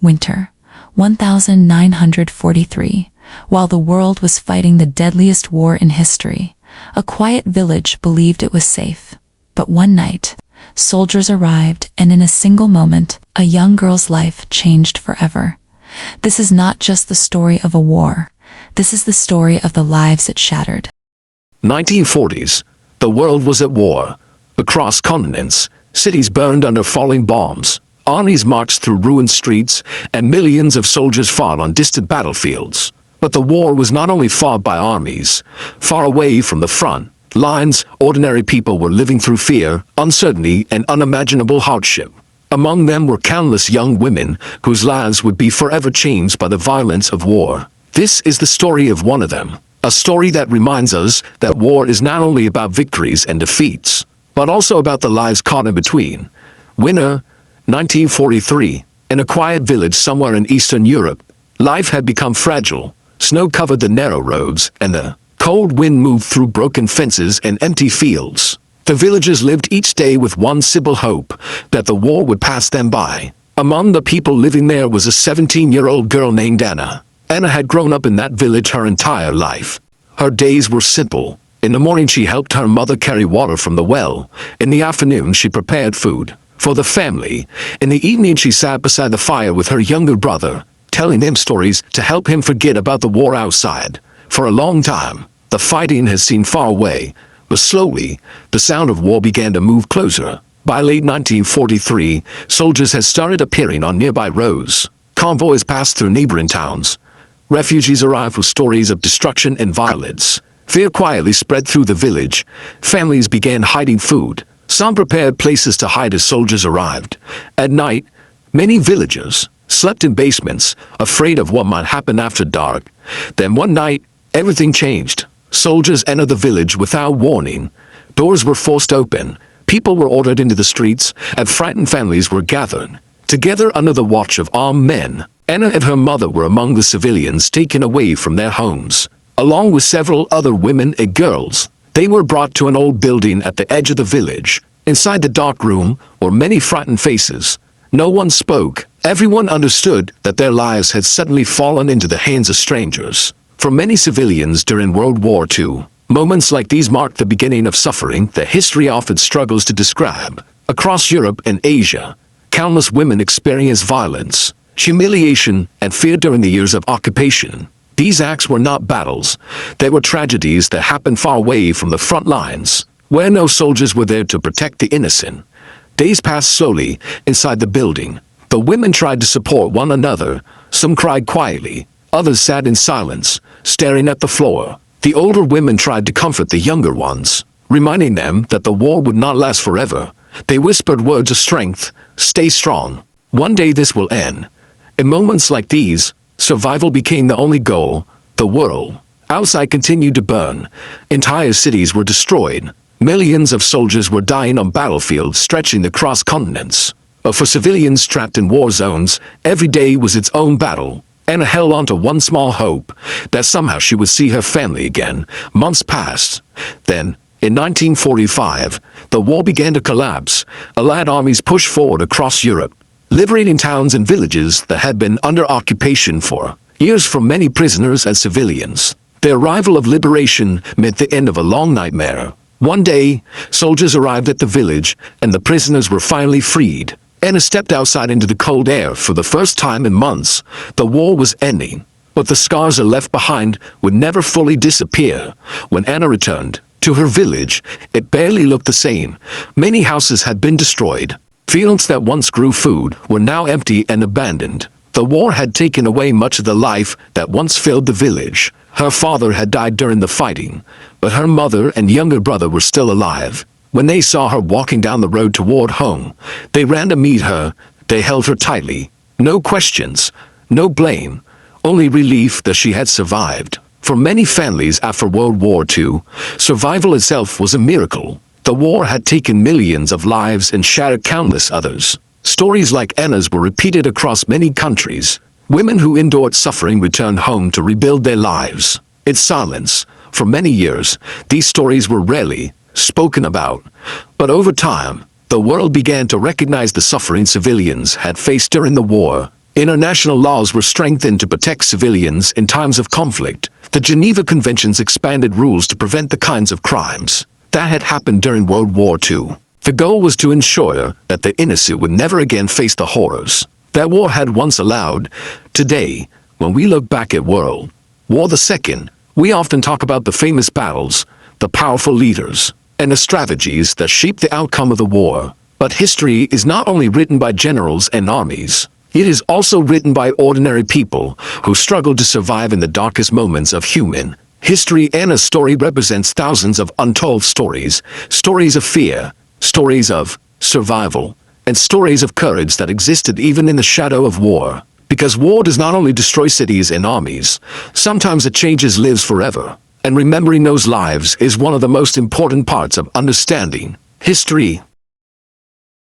Winter, 1943. While the world was fighting the deadliest war in history, a quiet village believed it was safe. But one night, soldiers arrived, and in a single moment, a young girl's life changed forever. This is not just the story of a war. This is the story of the lives it shattered. 1940s. The world was at war. Across continents, cities burned under falling bombs. Armies marched through ruined streets, and millions of soldiers fought on distant battlefields. But the war was not only fought by armies. Far away from the front lines, ordinary people were living through fear, uncertainty, and unimaginable hardship. Among them were countless young women whose lives would be forever changed by the violence of war. This is the story of one of them, a story that reminds us that war is not only about victories and defeats, but also about the lives caught in between. Winter, 1943. In a quiet village somewhere in Eastern Europe, life had become fragile. Snow covered the narrow roads, and the cold wind moved through broken fences and empty fields. The villagers lived each day with one simple hope, that the war would pass them by. Among the people living there was a 17-year-old girl named Anna. Anna had grown up in that village her entire life. Her days were simple. In the morning she helped her mother carry water from the well. In the afternoon she prepared food for the family. In the evening she sat beside the fire with her younger brother, telling him stories to help him forget about the war outside. For a long time, the fighting had seemed far away, but slowly, the sound of war began to move closer. By late 1943, soldiers had started appearing on nearby roads. Convoys passed through neighboring towns. Refugees arrived with stories of destruction and violence. Fear quietly spread through the village. Families began hiding food. Some prepared places to hide as soldiers arrived. At night, many villagers slept in basements, afraid of what might happen after dark. Then one night, everything changed. Soldiers entered the village without warning. Doors were forced open. People were ordered into the streets, and frightened families were gathered together under the watch of armed men. Anna and her mother were among the civilians taken away from their homes, along with several other women and girls. They were brought to an old building at the edge of the village. Inside the dark room were many frightened faces. No one spoke. Everyone understood that their lives had suddenly fallen into the hands of strangers. For many civilians during World War II, moments like these marked the beginning of suffering that history often struggles to describe. Across Europe and Asia, countless women experienced violence, humiliation, and fear during the years of occupation. These acts were not battles. They were tragedies that happened far away from the front lines, where no soldiers were there to protect the innocent. Days passed slowly inside the building. The women tried to support one another. Some cried quietly. Others sat in silence, staring at the floor. The older women tried to comfort the younger ones, reminding them that the war would not last forever. They whispered words of strength. Stay strong. One day this will end. In moments like these, survival became the only goal. The world outside continued to burn. Entire cities were destroyed. Millions of soldiers were dying on battlefields stretching across continents. But for civilians trapped in war zones, every day was its own battle. Anna held on to one small hope, that somehow she would see her family again. Months passed. Then, in 1945, the war began to collapse. Allied armies pushed forward across Europe, liberating towns and villages that had been under occupation for years from many prisoners and civilians. The arrival of liberation meant the end of a long nightmare. One day, soldiers arrived at the village, and the prisoners were finally freed. Anna stepped outside into the cold air for the first time in months. The war was ending, but the scars are left behind would never fully disappear. When Anna returned to her village, it barely looked the same. Many houses had been destroyed. Fields that once grew food were now empty and abandoned. The war had taken away much of the life that once filled the village. Her father had died during the fighting, but her mother and younger brother were still alive. When they saw her walking down the road toward home, they ran to meet her. They held her tightly. No questions, no blame, only relief that she had survived. For many families after World War II, survival itself was a miracle. The war had taken millions of lives and shattered countless others. Stories like Anna's were repeated across many countries. Women who endured suffering returned home to rebuild their lives. In silence, for many years, these stories were rarely spoken about. But over time, the world began to recognize the suffering civilians had faced during the war. International laws were strengthened to protect civilians in times of conflict. The Geneva Conventions expanded rules to prevent the kinds of crimes that had happened during World War II. The goal was to ensure that the innocent would never again face the horrors that war had once allowed. Today, when we look back at World War II, we often talk about the famous battles, the powerful leaders, and the strategies that shaped the outcome of the war. But history is not only written by generals and armies, it is also written by ordinary people who struggled to survive in the darkest moments of human history. And a story represents thousands of untold stories, stories of fear, stories of survival, and stories of courage that existed even in the shadow of war. Because war does not only destroy cities and armies, sometimes it changes lives forever. And remembering those lives is one of the most important parts of understanding history.